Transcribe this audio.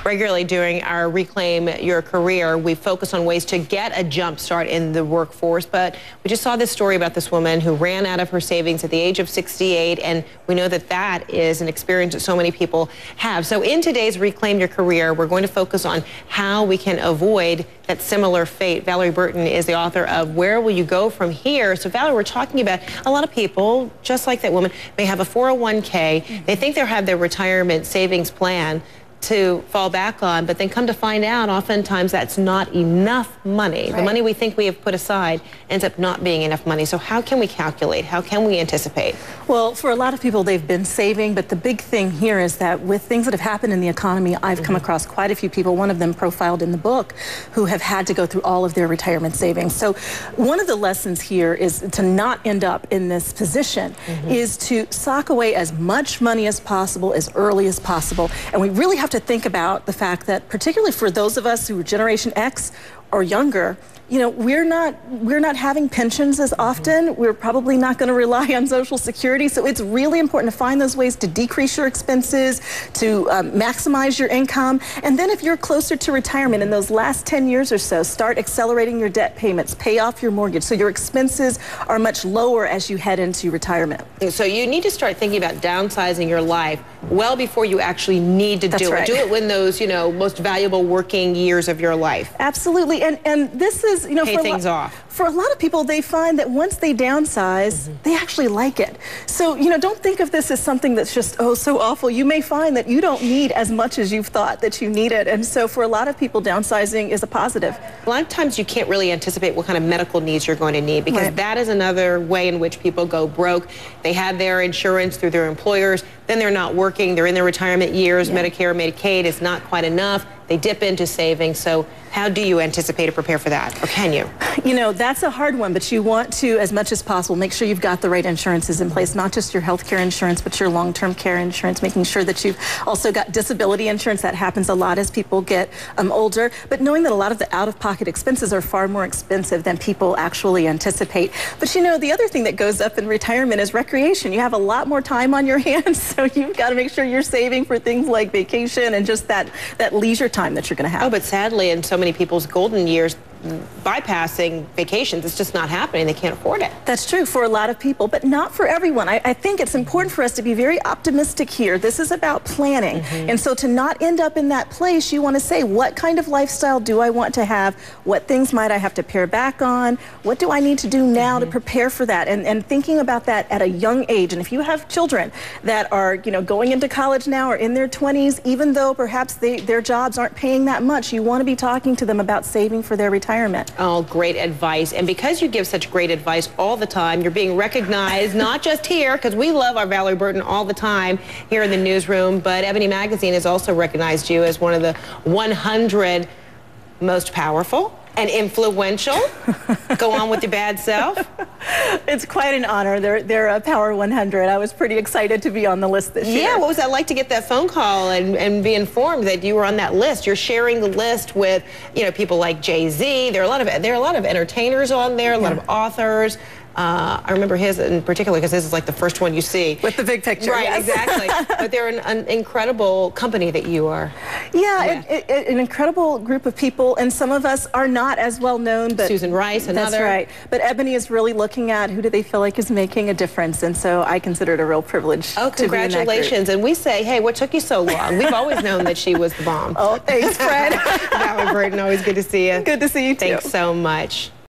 Regularly during our Reclaim Your Career, we focus on ways to get a jump start in the workforce. But we just saw this story about this woman who ran out of her savings at the age of 68. And we know that that is an experience that so many people have. So in today's Reclaim Your Career, we're going to focus on how we can avoid that similar fate. Valerie Burton is the author of Where Will You Go From Here? So Valerie, we're talking about a lot of people, just like that woman, may have a 401k. They think they have their retirement savings plan to fall back on, but then come to find out oftentimes that's not enough money. Right. The money we think we have put aside ends up not being enough money. So how can we calculate? How can we anticipate? Well, for a lot of people, they've been saving, but the big thing here is that with things that have happened in the economy, I've come across quite a few people, one of them profiled in the book, who have had to go through all of their retirement savings. So one of the lessons here is to not end up in this position, is to sock away as much money as possible, as early as possible. And we really have to think about the fact that, particularly for those of us who are Generation X or younger, you know, we're not having pensions as often. We're probably not going to rely on Social Security. So it's really important to find those ways to decrease your expenses, to maximize your income. And then if you're closer to retirement in those last 10 years or so, start accelerating your debt payments, pay off your mortgage, so your expenses are much lower as you head into retirement. So you need to start thinking about downsizing your life well before you actually need to do it. Do it when those, you know, most valuable working years of your life. Absolutely. And this is, you know, pay things off. For a lot of people, they find that once they downsize, they actually like it. So, you know, don't think of this as something that's just, oh, so awful. You may find that you don't need as much as you've thought that you needed. And so for a lot of people, downsizing is a positive. A lot of times you can't really anticipate what kind of medical needs you're going to need, because that is another way in which people go broke. They had their insurance through their employers, then they're not working, they're in their retirement years, Medicare, Medicaid is not quite enough. They dip into savings. So how do you anticipate or prepare for that? Or can you? You know, that's a hard one, but you want to, as much as possible, make sure you've got the right insurances in place, not just your health care insurance, but your long-term care insurance, making sure that you've also got disability insurance. That happens a lot as people get older, but knowing that a lot of the out-of-pocket expenses are far more expensive than people actually anticipate. But you know, the other thing that goes up in retirement is recreation. You have a lot more time on your hands, so you've got to make sure you're saving for things like vacation and just that leisure time that you're going to have. Oh, but sadly, in so many people's golden years, bypassing vacations, it's just not happening. They can't afford it. That's true for a lot of people, but not for everyone. I think it's important for us to be very optimistic here. This is about planning. And so to not end up in that place, you want to say, what kind of lifestyle do I want to have? What things might I have to pare back on? What do I need to do now to prepare for that? And thinking about that at a young age. And if you have children that are, you know, going into college now or in their 20s, even though perhaps their jobs aren't paying that much, you want to be talking to them about saving for their retirement. Oh, great advice. And because you give such great advice all the time, you're being recognized, not just here, because we love our Valerie Burton all the time here in the newsroom, but Ebony Magazine has also recognized you as one of the 100 most powerful and influential. Go on with your bad self. It's quite an honor. They're a Power 100. I was pretty excited to be on the list this year. Yeah, what was that like to get that phone call and be informed that you were on that list? You're sharing the list with, you know, people like Jay-Z. There are a lot of entertainers on there, a lot of authors. I remember his in particular because this is like the first one you see. With the big picture. Right, yes. Exactly. But they're an incredible company that you are. Yeah, an incredible group of people, and some of us are not as well known. But Susan Rice, another. That's right. But Ebony is really looking at who do they feel like is making a difference, and so I consider it a real privilege. Oh, to be in that group. congratulations. And we say, hey, what took you so long? We've always known that she was the bomb. Oh, thanks, Fred. Valerie Burton, always good to see you. Good to see you, too. Thanks so much.